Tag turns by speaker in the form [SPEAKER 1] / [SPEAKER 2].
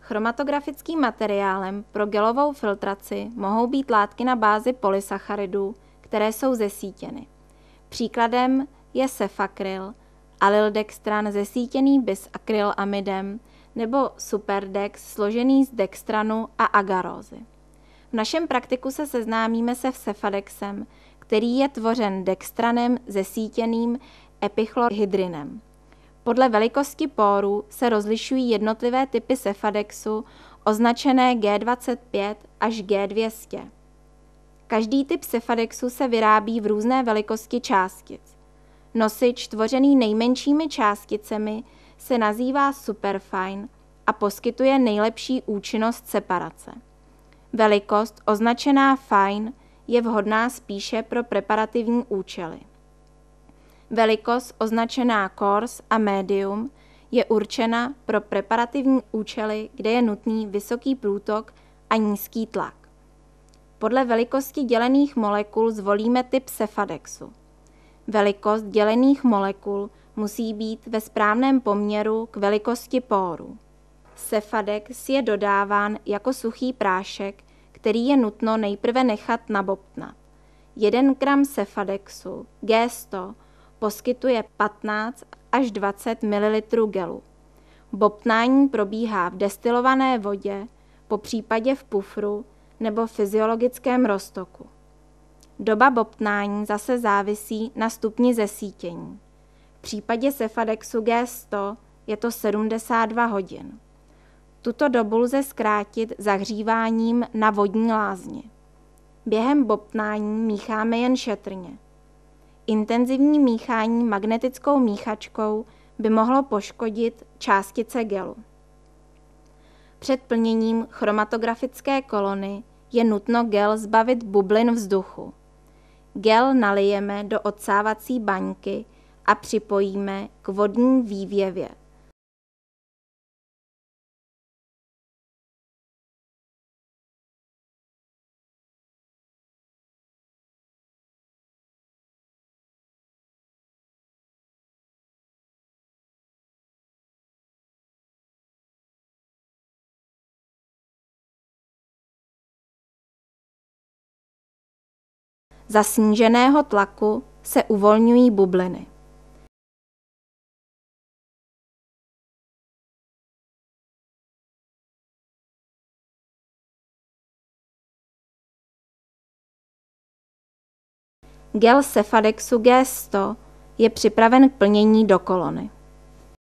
[SPEAKER 1] Chromatografickým materiálem pro gelovou filtraci mohou být látky na bázi polysacharidů, které jsou zesítěny. Příkladem je cefakryl, allyldextran zesítěný bis-akrylamidem nebo superdex složený z dextranu a agarózy. V našem praktiku se seznámíme se cefadexem, který je tvořen dextranem zesítěným epichlorhydrinem. Podle velikosti pórů se rozlišují jednotlivé typy cefadexu označené G25 až G200. Každý typ cefadexu se vyrábí v různé velikosti částic. Nosič tvořený nejmenšími částicemi se nazývá superfine a poskytuje nejlepší účinnost separace. Velikost označená fine je vhodná spíše pro preparativní účely. Velikost označená coarse a medium je určena pro preparativní účely, kde je nutný vysoký průtok a nízký tlak. Podle velikosti dělených molekul zvolíme typ cefadexu. Velikost dělených molekul musí být ve správném poměru k velikosti pórů. Cefadex je dodáván jako suchý prášek, který je nutno nejprve nechat nabobtnat. 1 gram cefadexu G100 poskytuje 15 až 20 ml gelu. Bobtnání probíhá v destilované vodě, popřípadě v pufru nebo fyziologickém roztoku. Doba bobtnání zase závisí na stupni zesítění. V případě cefadexu G100 je to 72 hodin. Tuto dobu lze zkrátit zahříváním na vodní lázni. Během bobtnání mícháme jen šetrně. Intenzivní míchání magnetickou míchačkou by mohlo poškodit částice gelu. Před plněním chromatografické kolony je nutno gel zbavit bublin vzduchu. Gel nalijeme do odsávací baňky a připojíme k vodní vývěvě. Za sníženého tlaku se uvolňují bubliny. Gel cefadexu G100 je připraven k plnění do kolony.